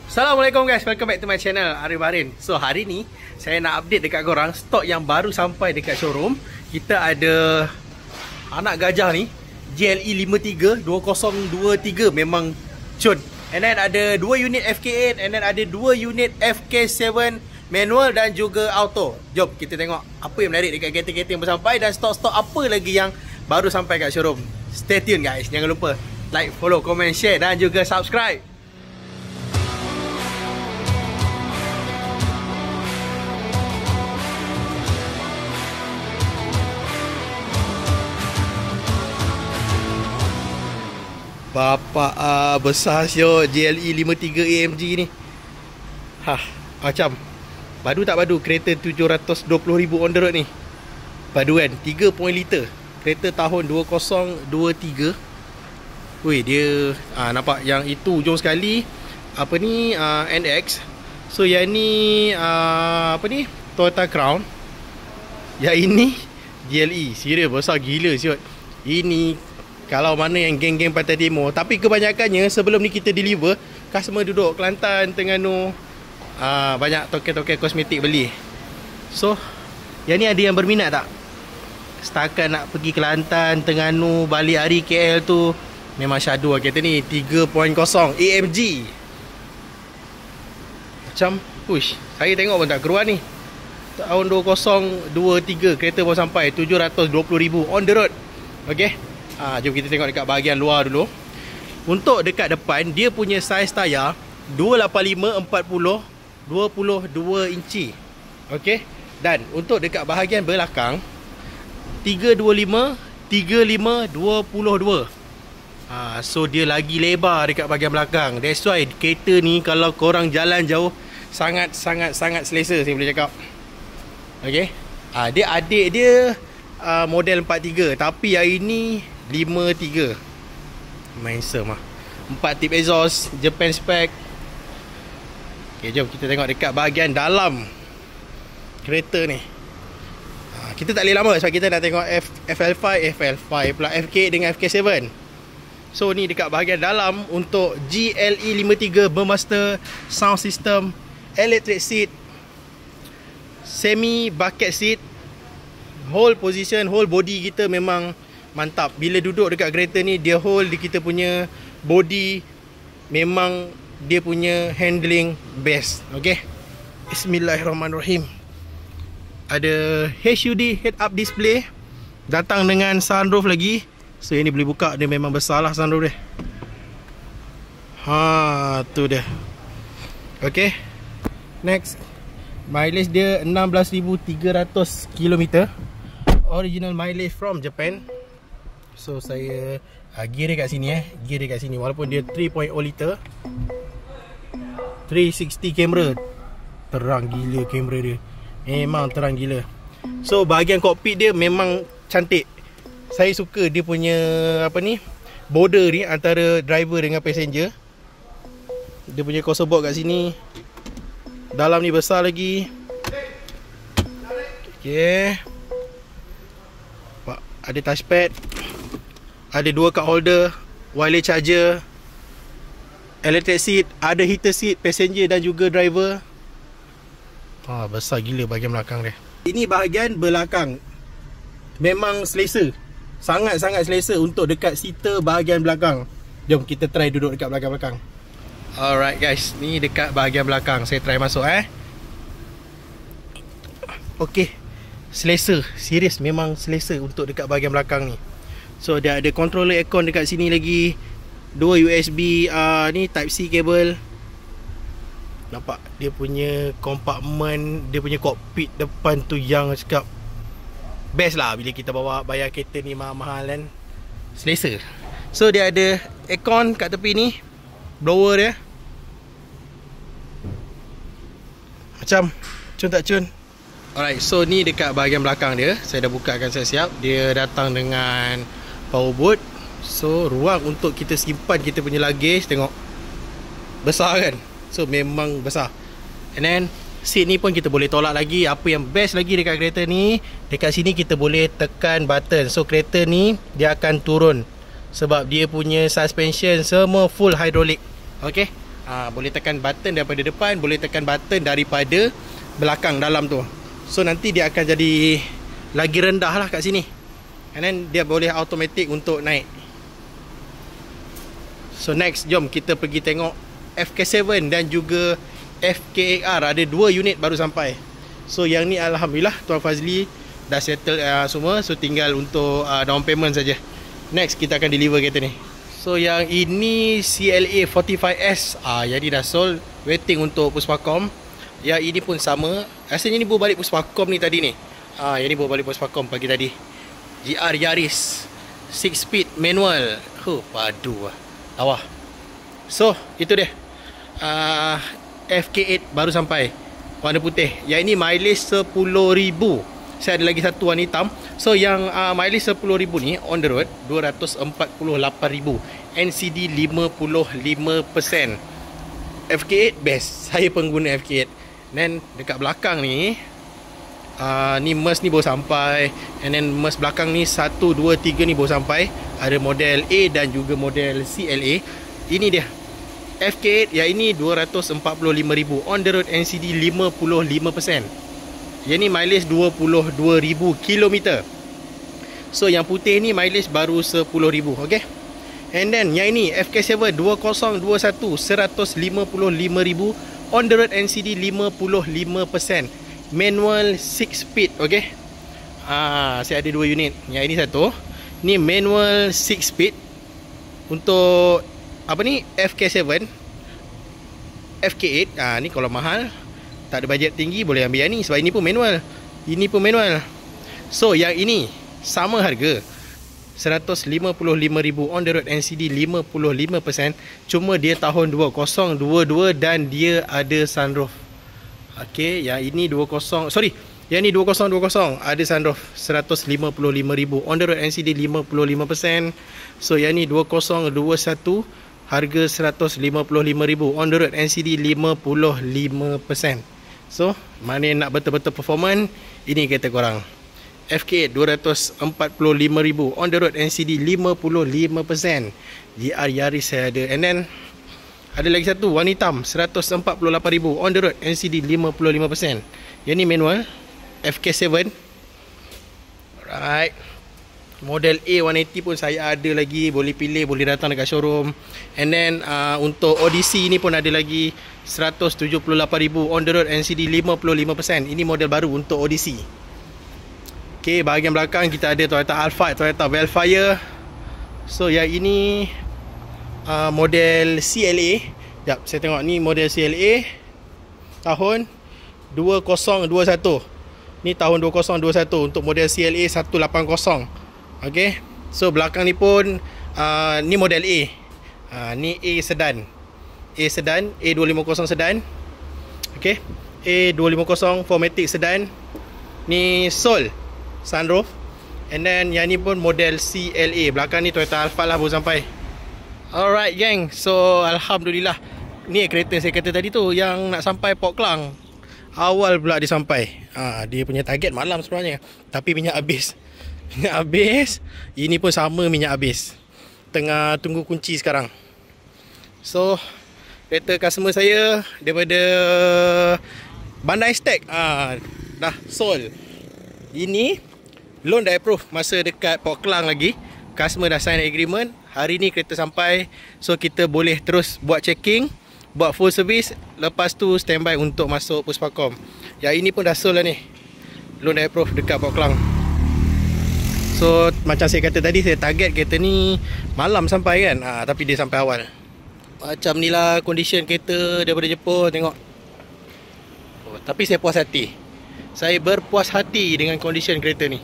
Assalamualaikum guys, welcome back to my channel Arif Barin. So hari ni saya nak update dekat korang stok yang baru sampai dekat showroom. Kita ada anak gajah ni, GLE 53 2023, memang cun. And then ada 2 unit FK8 and then ada 2 unit FK7 manual dan juga auto. Jom kita tengok apa yang menarik dekat kereta-kereta yang bersampai dan stok-stok apa lagi yang baru sampai kat showroom. Stay tune guys, jangan lupa like, follow, comment, share dan juga subscribe. Bapak besar siot GLE 53 AMG ni. Macam badu tak badu kereta 720,000 on the road ni. Badu kan 3.0 liter. Kereta tahun 2023. Weh dia nampak yang itu hujung sekali apa ni NX. So yang ni apa ni Toyota Crown. Yang ini GLE. Serius besar gila siot. Ini kalau mana yang geng-geng Pantai Timur. Tapi kebanyakannya sebelum ni kita deliver, customer duduk Kelantan, Terengganu, banyak token-token kosmetik beli. So yang ni ada yang berminat tak? Setakat nak pergi Kelantan, Terengganu, balik hari KL tu, memang syadu lah kereta ni. 3.0 AMG. Macam push, saya tengok pun tak keluar ni. Tahun 2023 kereta baru sampai 720,000 on the road. Okay, jom kita tengok dekat bahagian luar dulu. Untuk dekat depan, dia punya saiz tayar 285/40 22 inci. Okey. Dan untuk dekat bahagian belakang 325/35 22. So dia lagi lebar dekat bahagian belakang. That's why kereta ni kalau korang jalan jauh sangat selesa, saya boleh cakap. Okey. Dia adik dia model 43, tapi yang ini 53. Main sem lah. 4 tip exhaust, Japan spec. Okay, jom kita tengok dekat bahagian dalam kereta ni. Kita tak boleh lama sebab kita nak tengok FL5 pula FK dengan FK7. So ni dekat bahagian dalam untuk GLE 53 Burmester sound system, electric seat, semi bucket seat. Whole position, whole body kita memang mantap. Bila duduk dekat kereta ni, dia whole di kita punya body, memang dia punya handling best. Okay, bismillahirrahmanirrahim. Ada HUD head up display, datang dengan sunroof lagi. So ini boleh buka, dia memang besar lah sunroof dia. Tu dia. Okay, next, mileage dia 16,300 km. Original mileage from Japan. So saya gear dia kat sini gear dia kat sini. Walaupun dia 3.0 liter, 360 kamera. Terang gila kamera dia. Memang terang gila. So bahagian kokpit dia memang cantik. Saya suka dia punya apa ni, border ni antara driver dengan passenger. Dia punya console box kat sini. Dalam ni besar lagi. Okay, ada touchpad, ada 2 cup holder, wireless charger, electric seat, ada heater seat passenger dan juga driver. Besar gila bahagian belakang dia. Ini bahagian belakang memang selesa, sangat selesa untuk dekat seater bahagian belakang. Jom kita try duduk dekat belakang-belakang. Alright guys, ni dekat bahagian belakang. Saya try masuk Okay, selesa, serius memang selesa untuk dekat bahagian belakang ni. So dia ada controller aircon dekat sini lagi, 2 USB ni type C cable. Nampak dia punya compartment, dia punya cockpit depan tu yang cakap best lah bila kita bawa bayar kereta ni mahal-mahal kan. Selesa. So dia ada aircon kat tepi ni, blower dia. Macam cun tak cun. Alright, so ni dekat bahagian belakang dia. Saya dah bukakan siap-siap. Dia datang dengan power boot. So ruang untuk kita simpan kita punya luggage, tengok besar kan. So memang besar. And then seat ni pun kita boleh tolak lagi. Apa yang best lagi dekat kereta ni, dekat sini kita boleh tekan button. So kereta ni dia akan turun sebab dia punya suspension semua full hydraulic. Okay, Boleh tekan button daripada depan, boleh tekan button daripada belakang dalam tu. So nanti dia akan jadi lagi rendah lah kat sini. And then dia boleh automatic untuk naik. So next, jom kita pergi tengok FK7 dan juga FK8R. Ada 2 unit baru sampai. So yang ni alhamdulillah Tuan Fazli dah settle semua. So tinggal untuk down payment saja. Next kita akan deliver kereta ni. So yang ini CLA 45S. Yang ni dah sold, waiting untuk Puspakom. Yang ini pun sama. Rasanya ni bawa balik Puspakom ni tadi ni. Yang ni bawa balik Puspakom pagi tadi. GR Yaris 6 speed manual. Padu lah, lawa. So itu dia, FK8 baru sampai, warna putih. Yang ini mileage 10,000. Saya ada lagi satu warna hitam. So yang mileage 10,000 ni on the road 248,000. NCD 55%. FK8 best. Saya pengguna FK8. Dan dekat belakang ni, ni MERS ni baru sampai. And then MERS belakang ni 1, 2, 3 ni baru sampai. Ada model A dan juga model CLA. Ini dia FK8. Yang ini 245,000. On the road NCD 55%. Yang ni mileage 22,000 km. So yang putih ni mileage baru 10,000. Okay. And then yang ini FK7 2021 155,000. On the road NCD 55%. Manual 6 speed. Okay. Saya ada 2 unit. Yang ini satu. Ni manual 6 speed. Untuk apa ni, FK7, FK8. Ni kalau mahal, tak ada bajet tinggi, boleh ambil yang ni. Sebab ini pun manual. Ini pun manual. So yang ini sama harga 155,000. On the road NCD 55%. Cuma dia tahun 2022 dan dia ada sunroof. Okay, yang ini 20, sorry, yang ni 2020 ada sunroof. 155,000. On the road NCD 55%. So yang ni 2021 harga 155,000. On the road NCD 55%. So mana yang nak betul-betul performance, ini kereta korang. FK8 245,000. On the road NCD 55%. GR Yaris saya ada. And then ada lagi satu warna hitam 148,000. On the road NCD 55%. Yang ni manual FK7. Alright. Model A 180 pun saya ada lagi. Boleh pilih, boleh datang dekat showroom. And then untuk Odyssey ni pun ada lagi 178,000. On the road NCD 55%. Ini model baru untuk Odyssey. Okay, bahagian belakang kita ada Toyota Alphard, Toyota Velfire. So yang ini model CLA. Sekejap, saya tengok ni model CLA tahun 2021. Ni tahun 2021 untuk model CLA 180. Okay. So belakang ni pun ni model A. Ni A sedan. A sedan, A250 sedan. Okay. A250 4matic sedan. Ni Soul sunroof. And then yang ni pun model CLA. Belakang ni Toyota Alphard lah baru sampai. Alright gang. So alhamdulillah. Ni kereta saya kata tadi tu yang nak sampai Port Klang. Awal pula dia sampai. Dia punya target malam sebenarnya. Tapi minyak habis. Minyak habis. Ini pun sama, minyak habis. Tengah tunggu kunci sekarang. So kereta customer saya daripada Bandai Stack dah sold. Ini loan dah approve masa dekat Port Klang lagi. Customer dah sign agreement. Hari ni kereta sampai. So kita boleh terus buat checking, buat full service. Lepas tu standby untuk masuk Puspakom. Yang ini pun dah sold lah ni. Loan dah approve dekat Port Klang. So macam saya kata tadi, saya target kereta ni malam sampai kan. Tapi dia sampai awal. Macam ni lah condition kereta daripada Jepun. Tengok. Tapi saya puas hati. Saya berpuas hati dengan condition kereta ni.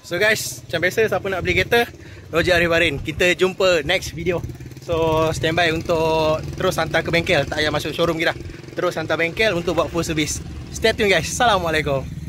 So guys, macam biasa, siapa nak beli kereta, Roger Arif Barin. Kita jumpa next video. So standby untuk terus hantar ke bengkel. Tak payah masuk showroom kita. Terus hantar bengkel untuk buat full service. Stay tune guys. Assalamualaikum.